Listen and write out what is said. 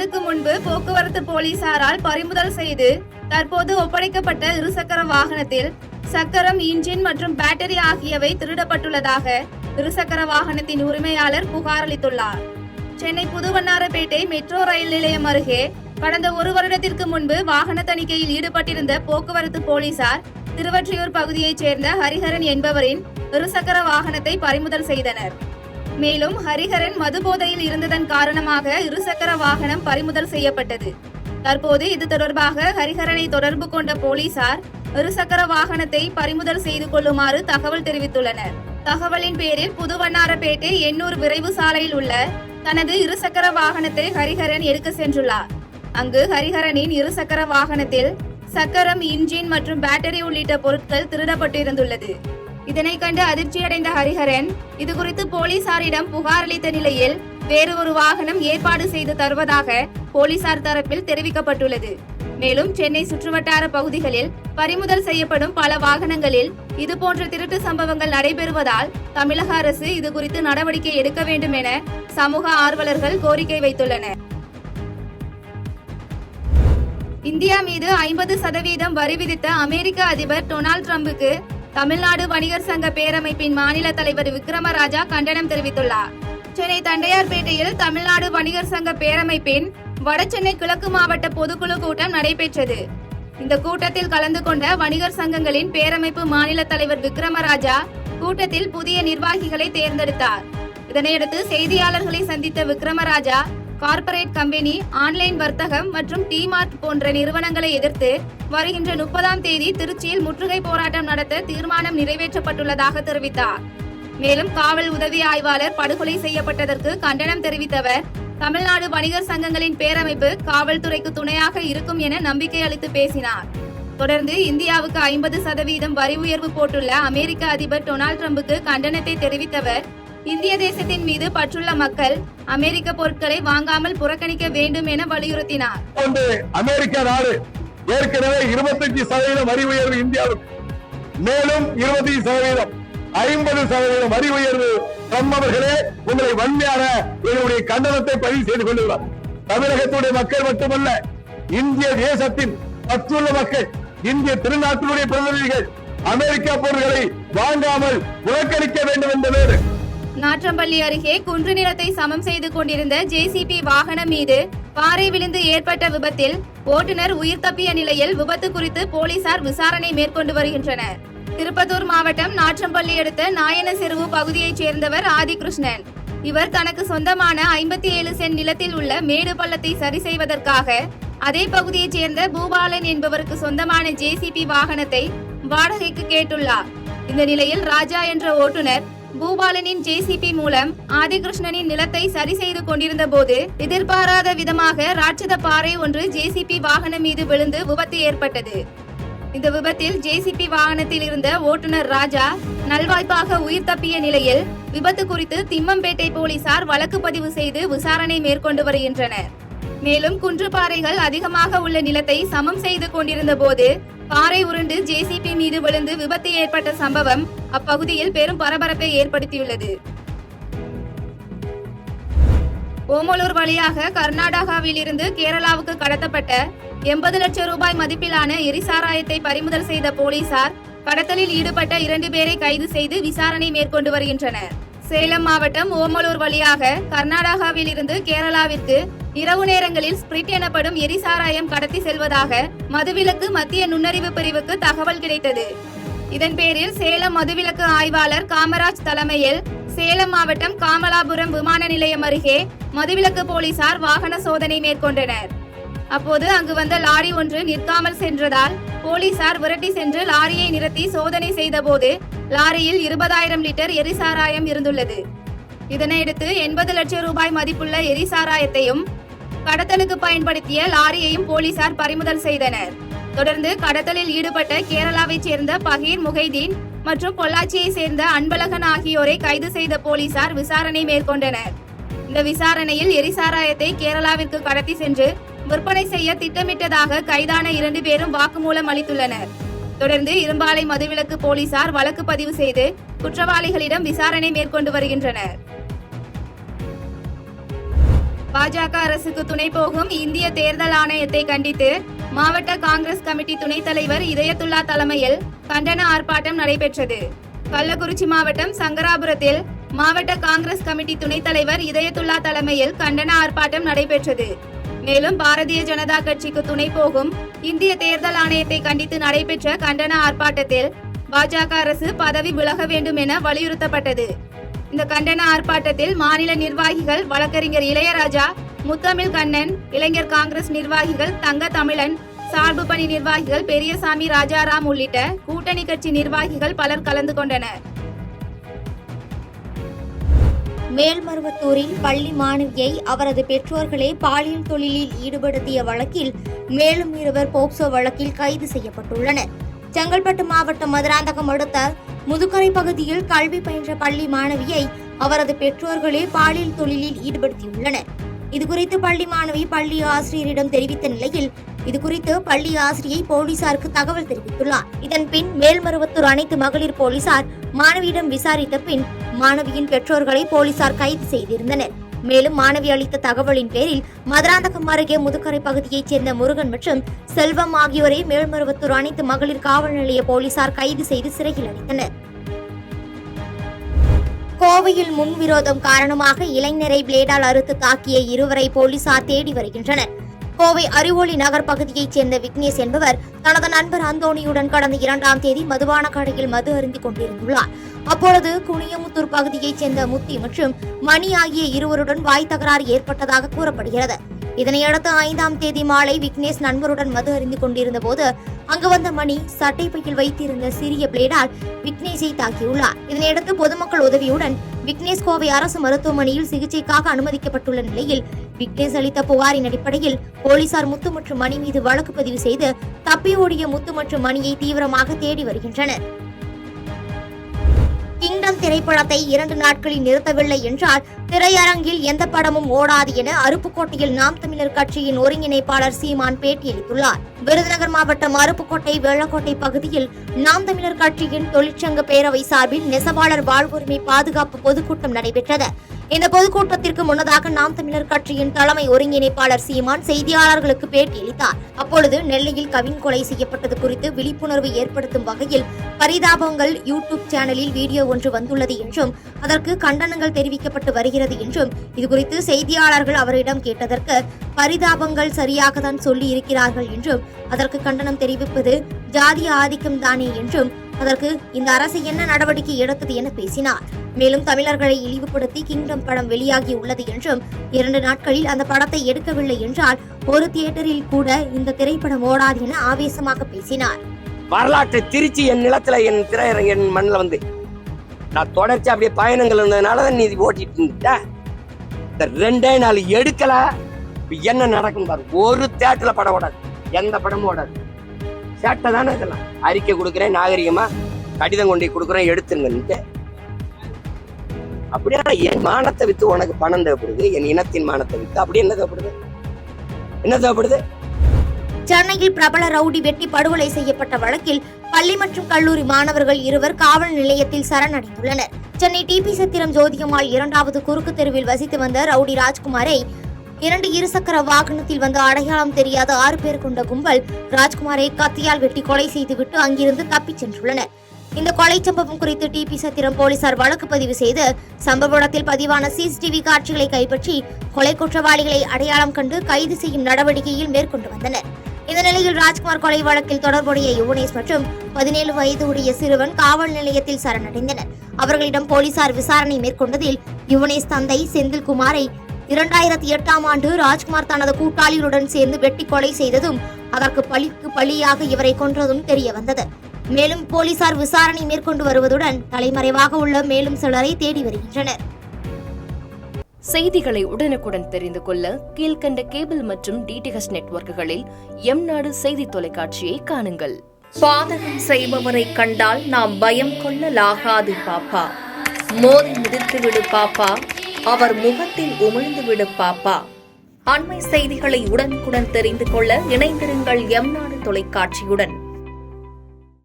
ஆண்டுக்கு முன்பு போக்குவரத்து போலீசாரால் பறிமுதல் செய்து தற்போது ஒப்படைக்கப்பட்ட இருசக்கர வாகனத்தில் சக்கரம், இன்ஜின் மற்றும் பேட்டரி ஆகியவை திருடப்பட்டுள்ளதாக இருசக்கர வாகனத்தின் உரிமையாளர் புகார் அளித்துள்ளார். சென்னை புதுவண்ணாரப்பேட்டை மெட்ரோ ரயில் நிலையம் அருகே கடந்த ஒரு வருடத்திற்கு முன்பு வாகன தணிக்கையில் ஈடுபட்டிருந்த போக்குவரத்து போலீசார் திருவொற்றியூர் பகுதியைச் சேர்ந்த ஹரிஹரன் என்பவரின் இருசக்கர வாகனத்தை பறிமுதல் செய்தனர். மேலும் ஹரிஹரன் மதுபோதையில் இருந்ததன் காரணமாக இருசக்கர வாகனம் பறிமுதல் செய்யப்பட்டது. தற்போது இது தொடர்பாக ஹரிஹரனை தொடர்பு கொண்ட போலீசார் இருசக்கர வாகனத்தை பறிமுதல் செய்து கொள்ளுமாறு தகவல் தெரிவித்துள்ளனர். தகவலின் பேரில் புதுவண்ணாரப்பேட்டை எண்ணூர் விரைவு சாலையில் உள்ள தனது இருசக்கர வாகனத்தை ஹரிஹரன் எடுக்க சென்றுள்ளார். அங்கு ஹரிஹரனின் இருசக்கர வாகனத்தில் சக்கரம், இன்ஜின் மற்றும் பேட்டரி உள்ளிட்ட பொருட்கள் திருடப்பட்டிருந்துள்ளது. இதனை கண்டு அதிர்ச்சியடைந்த ஹரிஹரன் இதுகுறித்து போலீசாரிடம் புகார் அளித்த நிலையில் வேறு ஒரு வாகனம் ஏற்பாடு செய்து தருவதாக போலீசார் தரப்பில் தெரிவிக்கப்பட்டுள்ளது. மேலும் சென்னை சுற்றுவட்டார பகுதிகளில் பறிமுதல் செய்யப்படும் பல வாகனங்களில் இதுபோன்ற திருட்டு சம்பவங்கள் நடைபெறுவதால் தமிழக அரசு இதுகுறித்து நடவடிக்கை எடுக்க வேண்டும் என சமூக ஆர்வலர்கள் கோரிக்கை வைத்துள்ளனர். இந்தியா மீது 50% வரி விதித்த அமெரிக்க அதிபர் டொனால்டு டிரம்புக்கு தமிழ்நாடு வணிகர் சங்க பேரமைப்பின் மாநில தலைவர் விக்ரமராஜா கண்டனம் தெரிவித்துள்ளார். சென்னை தண்டையார்பேட்டையில் தமிழ்நாடு வணிகர் சங்க பேரமைப்பின் வடசென்னை கிழக்கு மாவட்ட பொதுக்குழு கூட்டம் நடைபெற்றது. இந்த கூட்டத்தில் கலந்து கொண்ட வணிகர் சங்கங்களின் பேரமைப்பு மாநில தலைவர் விக்ரமராஜா கூட்டத்தில் புதிய நிர்வாகிகளை தேர்ந்தெடுத்தார். இதனையடுத்து செய்தியாளர்களை சந்தித்த விக்ரமராஜா கார்ப்பரேட் கம்பெனி, ஆன்லைன் வர்த்தகம் மற்றும் டிமார்ட் போன்ற நிறுவனங்களை எதிர்த்து வருகின்ற 30ஆம் தேதி திருச்சியில் முற்றுகை போராட்டம் நடத்த தீர்மானம் நிறைவேற்றப்பட்டுள்ளதாக தெரிவித்தார். மேலும் காவல் உதவி ஆய்வாளர் படுகொலை செய்யப்பட்டதற்கு கண்டனம் தெரிவித்தவர் தமிழ்நாடு வணிகர் சங்கங்களின் பேரமைப்பு காவல்துறைக்கு துணையாக இருக்கும் என நம்பிக்கை அளித்து பேசினார். தொடர்ந்து இந்தியாவுக்கு 50% வரி உயர்வு போட்டுள்ள அமெரிக்க அதிபர் டொனால்டு டிரம்புக்கு கண்டனத்தை தெரிவித்தவர் இந்திய தேசத்தின் மீது பற்றுள்ள மக்கள் அமெரிக்க பொருட்களை வாங்காமல் புறக்கணிக்க வேண்டும் என வலியுறுத்தினார். அமெரிக்க நாடு ஏற்கனவே 25% வரி உயர்வு இந்தியாவுக்கு, மேலும் 25%, 50% வரி உயர்வு. ட்ரம்ப் அவர்களே, உங்களை வன்மையான என்னுடைய கண்டனத்தை பதிவு செய்து கொள்கிறார். தமிழகத்துடைய மக்கள் மட்டுமல்ல, இந்திய தேசத்தின் பற்றுள்ள மக்கள், இந்திய திருநாட்டினுடைய பிரதிநிதிகள் அமெரிக்கா பொருட்களை வாங்காமல் புறக்கணிக்க வேண்டும் என்பதோடு நாற்றம்பள்ளி அருகே குன்று நிலத்தை சமம் செய்து கொண்டிருந்த ஜேசிபி வாகனம் மீது பாறை விழுந்து ஏற்பட்ட விபத்தில் ஓட்டுநர் உயிர் தப்பிய நிலையில் விபத்து குறித்து போலீசார் விசாரணை மேற்கொண்டு வருகின்றனர். திருப்பத்தூர் மாவட்டம் நாற்றம்பள்ளி அடுத்த நாயனசெருவு பகுதியைச் சேர்ந்தவர் ஆதிகிருஷ்ணன். இவர் தனக்கு சொந்தமான 57 சென்ட் நிலத்தில் உள்ள மேடு பள்ளத்தை சரி செய்வதற்காக அதே பகுதியைச் சேர்ந்த பூபாலன் என்பவருக்கு சொந்தமான ஜேசிபி வாகனத்தை வாடகைக்கு கேட்டுள்ளார். இந்த நிலையில் ராஜா என்ற ஓட்டுநர் பூபாலனின் ஜேசிபி மூலம் ஆதிகிருஷ்ணனின் நிலத்தை சரி செய்து கொண்டிருந்த போது எதிர்பாராத விதமாக ராட்சத பாறை ஒன்று ஜேசிபி வாகனம் மீது விழுந்து விபத்து ஏற்பட்டது. இந்த விபத்தில் ஜேசிபி வாகனத்தில் இருந்த ஓட்டுநர் ராஜா நல்வாய்ப்பாக உயிர் தப்பிய நிலையில் விபத்து குறித்து திம்மம்பேட்டை போலீசார் வழக்கு பதிவு செய்து விசாரணை மேற்கொண்டு வருகின்றனர். மேலும் குன்றுபாறைகள் அதிகமாக உள்ள நிலத்தை சமம் செய்து கொண்டிருந்த போது பாறை உருண்டு ஜேசிபி மீது விழுந்து விபத்து ஏற்பட்ட சம்பவம் அப்பகுதியில் பெரும் பரபரப்பை ஏற்படுத்தியுள்ளது. ஓமலூர் வழியாக கர்நாடகாவில் இருந்து கேரளாவுக்கு கடத்தப்பட்ட 80 லட்சம் ரூபாய் மதிப்பிலான எரிசாராயத்தை பறிமுதல் செய்த போலீசார் கடத்தலில் ஈடுபட்ட 2 பேரை கைது செய்து விசாரணை மேற்கொண்டு வருகின்றனர். சேலம் மாவட்டம் ஓமலூர் வழியாக கர்நாடகாவில் இருந்து கேரளாவிற்கு இரவு நேரங்களில் ஸ்பிரிட் எனப்படும் எரிசாராயம் கடத்தி செல்வதாக மதுவிலக்கு மத்திய நுண்ணறிவு பிரிவுக்கு தகவல் கிடைத்தது. இதன் பேரில் சேலம் மதுவிலக்கு ஆய்வாளர் காமராஜ் தலைமையில் சேலம் மாவட்டம் காமலாபுரம் விமான நிலையம் அருகே மதுவிலக்கு போலீசார் வாகன சோதனை மேற்கொண்டனர். அப்போது அங்கு வந்த லாரி ஒன்று நிற்காமல் சென்றதால் போலீசார் விரட்டி சென்று லாரியை நிறுத்தி சோதனை செய்த போது லாரியில் 20,000 லிட்டர் எரிசாராயம் இருந்துள்ளது. இதனையடுத்து 80 லட்சம் ரூபாய் மதிப்புள்ள எரிசாராயத்தையும் கடத்தலுக்கு பயன்படுத்திய லாரியையும் போலீசார் பறிமுதல் செய்தனர். தொடர்ந்து கடத்தலில் ஈடுபட்ட கேரளாவைச் சேர்ந்த பகீர் முகைதீன் மற்றும் பொள்ளாச்சியை சேர்ந்த அன்பழகன் ஆகியோரை கைது செய்த போலீசார் விசாரணை மேற்கொண்டனர். இந்த விசாரணையில் எரிசாராயத்தை கேரளாவிற்கு கடத்தி சென்று விற்பனை செய்ய திட்டமிட்டதாக கைதான 2 பேரும் வாக்குமூலம் அளித்துள்ளனர். தொடர்ந்து இரும்பாலை மதுவிலக்கு போலீசார் வழக்கு பதிவு செய்து குற்றவாளிகளிடம் விசாரணை மேற்கொண்டு வருகின்றனர். பாஜக அரசுக்கு துணை போகும் இந்திய தேர்தல் ஆணையத்தை கண்டித்து மாவட்ட காங்கிரஸ் கமிட்டி துணைத் தலைவர் இதயத்துல்லா தலைமையில் கண்டன ஆர்ப்பாட்டம் நடைபெற்றது. கள்ளக்குறிச்சி மாவட்டம் சங்கராபுரத்தில் மாவட்ட காங்கிரஸ் கமிட்டி துணைத் தலைவர் இதயத்துல்லா தலைமையில் கண்டன ஆர்ப்பாட்டம் நடைபெற்றது. மேலும் பாரதிய ஜனதா கட்சிக்கு துணை போகும் இந்திய தேர்தல் ஆணையத்தை கண்டித்து நடைபெற்ற கண்டன ஆர்ப்பாட்டத்தில் பாஜக அரசு பதவி விலக வேண்டும் என வலியுறுத்தப்பட்டது. இந்த கண்டன ஆர்ப்பாட்டத்தில் மாநில நிர்வாகிகள் வழக்கறிஞர் இளையராஜா, முத்தமிழ் கண்ணன், இளைஞர் காங்கிரஸ் நிர்வாகிகள் தங்க தமிழன், சார்பு பணி நிர்வாகிகள் பெரியசாமி, ராஜாராம் உள்ளிட்ட கூட்டணி கட்சி நிர்வாகிகள் பலர் கலந்து கொண்டனர். மேல்மருவத்தூரில் பள்ளி மாணவியை அவரது பெற்றோர்களே பாலியல் தொழிலில் ஈடுபடுத்திய வழக்கில் மேலும் 2 போக்சோ வழக்கில் கைது செய்யப்பட்டுள்ளனர். செங்கல்பட்டு மாவட்டம் மதுராந்தகம் அடுத்த முதுகரை பகுதியில் கல்வி பயின்ற பள்ளி மாணவியை அவரது பெற்றோர்களே பாலியல் தொழிலில் ஈடுபடுத்தியுள்ளனர். இதுகுறித்து பள்ளி மாணவி பள்ளி ஆசிரியரிடம் தெரிவித்த நிலையில் இதுகுறித்து பள்ளி ஆசிரியை போலீசாருக்கு தகவல் தெரிவித்துள்ளார். இதன் பின் மேல்மருவத்தூர் அனைத்து மகளிர் போலீசார் மாணவியிடம் விசாரித்த பின் மாணவியின் பெற்றோர்களை போலீசார் கைது செய்திருந்தனர். மேலும் மாணவி அளித்த தகவலின் பேரில் மதுராந்தகம் அருகே முதுகரை பகுதியைச் சேர்ந்த முருகன் மற்றும் செல்வம் ஆகியோரை மேல்மருவத்தூர் அனைத்து மகளிர் காவல் நிலைய போலீசார் கைது செய்து சிறையில் அடைத்தனர். கோவையில் முன்விரோதம் காரணமாக இளைஞரை பிளேடால் அறுத்து தாக்கிய 2 போலீசார் தேடி வருகின்றனர். கோவை அறிவொளி நகர் பகுதியைச் சேர்ந்த விக்னேஷ் என்பவர் தனது நண்பர் அந்தோணியுடன் கடந்த 2ஆம் தேதி மதுபான கடையில் மது அருந்திக் கொண்டிருந்துள்ளார். அப்பொழுது குனியமுத்தூர் பகுதியைச் சேர்ந்த முத்தி மற்றும் மணி ஆகிய 2 வாய் தகராறு ஏற்பட்டதாக கூறப்படுகிறது. இதனையடுத்து 5ஆம் தேதி மாலை விக்னேஷ் நண்பருடன் மது அருந்திக் கொண்டிருந்த போது அங்கு வந்த மணி சட்டை பையில் வைத்திருந்த சிறிய பிளேடால் விக்னேஷை தாக்கியுள்ளார். இதனையடுத்து பொதுமக்கள் உதவியுடன் விக்னேஷ் கோவை அரசு மருத்துவமனையில் சிகிச்சைக்காக அனுமதிக்கப்பட்டுள்ள நிலையில் விக்னேஷ் அளித்த புகாரின் அடிப்படையில் போலீசார் முத்து மற்றும் மணி மீது வழக்கு பதிவு செய்து தப்பி ஓடிய முத்து மற்றும் மணியை தீவிரமாக தேடி வருகின்றனர். கிங்டம் திரைப்படத்தை 2 நாட்களில் நிறுத்தவில்லை என்றால் திரையரங்கில் எந்த படமும் ஓடாது என அருப்புக்கோட்டையில் நாம் தமிழர் கட்சியின் ஒருங்கிணைப்பாளர் சீமான் பேட்டியளித்துள்ளார். விருதுநகர் மாவட்டம் அருப்புக்கோட்டை வெள்ளக்கோட்டை பகுதியில் நாம் தமிழர் கட்சியின் தொழிற்சங்க பேரவை சார்பில் நெசவாளர் வாழ்வுரிமை பாதுகாப்பு பொதுக்கூட்டம் நடைபெற்றது. இந்த பொதுக்கூட்டத்திற்கு முன்னதாக நாம் தமிழர் கட்சியின் தலைமை ஒருங்கிணைப்பாளர் சீமான் செய்தியாளர்களுக்கு பேட்டியளித்தார். அப்பொழுது நெல்லையில் கவின் கொலை செய்யப்பட்டது குறித்து விழிப்புணர்வு ஏற்படுத்தும் வகையில் பரிதாபங்கள் யூடியூப் சேனலில் வீடியோ ஒன்று வந்துள்ளது என்றும் அதற்கு கண்டனங்கள் தெரிவிக்கப்பட்டு வருகிறது என்றும் இதுகுறித்து செய்தியாளர்கள் அவரிடம் கேட்டதற்கு பரிதாபங்கள் சரியாகத்தான் சொல்லி இருக்கிறார்கள் என்றும் அதற்கு கண்டனம் தெரிவிப்பது ஜாதிய ஆதிக்கம் தானே என்றும் அதற்கு இந்த அரசு என்ன நடவடிக்கை எடுத்தது என பேசினார். மேலும் தமிழர்களை இழிவுபடுத்தி கிங்டம் படம் வெளியாகி உள்ளது என்றும் 2 நாட்களில் அந்த படத்தை எடுக்கவில்லை என்றால் ஒரு தியேட்டரில் கூட இந்த திரைப்படம் ஓடாது என ஆவேசமாக பேசினார். வரலாற்றை திருச்சி என் நிலத்துல என் திரையரங்க என் மண்ணில் வந்து நான் தொடர்ச்சி அப்படியே பயணங்கள் இருந்ததுனாலதான் நீ ஓட்டிட்டு இருந்துட்ட. இந்த 2 நாள் எடுக்கல என்ன நடக்கும் பாரு. ஒரு தியேட்டர்ல படம் ஓடாது, எந்த படமும் ஓடாது. சேட்டை தானே இதெல்லாம். அறிக்கை கொடுக்குறேன், நாகரிகமா கடிதம் கொண்டு கொடுக்குறேன், எடுத்துருங்க. அப்படியா என் மானத்தை வித்து உனக்கு பணம் தேவைப்படுது, என் இனத்தின் மானத்தை வித்து அப்படி என்ன தேவைப்படுது? சென்னையில் பிரபல ரவுடி வெட்டி படுகொலை செய்யப்பட்ட வழக்கில் பள்ளி மற்றும் கல்லூரி மாணவர்கள் 2 காவல் நிலையத்தில் சரணடைந்துள்ளனர். சென்னை டிபி சத்திரம் ஜோதியம்மாள் 2வது குறுக்கு தெருவில் வசித்து வந்த ரவுடி ராஜ்குமாரை 2 இருசக்கர வாகனத்தில் வந்த அடையாளம் தெரியாத 6 பேர் கொண்ட கும்பல் ராஜ்குமாரை கத்தியால் வெட்டி கொலை செய்துவிட்டு அங்கிருந்து தப்பிச் சென்றுள்ளனர். இந்த கொலை சம்பவம் குறித்து டிபி சத்திரம் போலீசார் வழக்கு பதிவு செய்து சம்பவ இடத்தில் பதிவான சிசிடிவி காட்சிகளை கைப்பற்றி கொலை குற்றவாளிகளை அடையாளம் கண்டு கைது செய்யும் நடவடிக்கையில் மேற்கொண்டு வந்தனர். இந்த நிலையில் ராஜ்குமார் கொலை வழக்கில் தொடர்புடைய யுவனேஷ் மற்றும் 17 வயது உடைய சிறுவன் காவல் நிலையத்தில் சரணடைந்தனர். அவர்களிடம் போலீசார் விசாரணை மேற்கொண்டதில் யுவனேஷ் தந்தை செந்தில்குமாரை 2008ஆம் ஆண்டு ராஜ்குமார் தனது கூட்டாளிகளுடன் சேர்ந்து வெட்டி கொலை செய்ததும் அதற்கு பழிக்கு பழியாக இவரை கொன்றதும் தெரிய வந்தது. மேலும் போலீசார் விசாரணை மேற்கொண்டு வருவதுடன் தலைமறைவாக உள்ள மேலும் சிலரை தேடி வருகின்றனர். செய்திகளை உடனுக்குடன் தெரிந்து கொள்ள கீழ்கண்ட கேபிள் மற்றும் டிடிஎச் நெட்வொர்க்குகளில் எம்நாடு செய்தி தொலைக்காட்சியை காணுங்கள். பாதகம் செய்பவரை கண்டால் நாம் பயம் கொள்ளலாகாது பாப்பா. மோதி மிதித்து விடு பாப்பா, அவர் முகத்தில் உமிழ்ந்து விடு பாப்பா. அண்மை செய்திகளை உடனுக்குடன் தெரிந்து கொள்ள இணைந்திருங்கள் எம்நாடு தொலைக்காட்சியுடன்.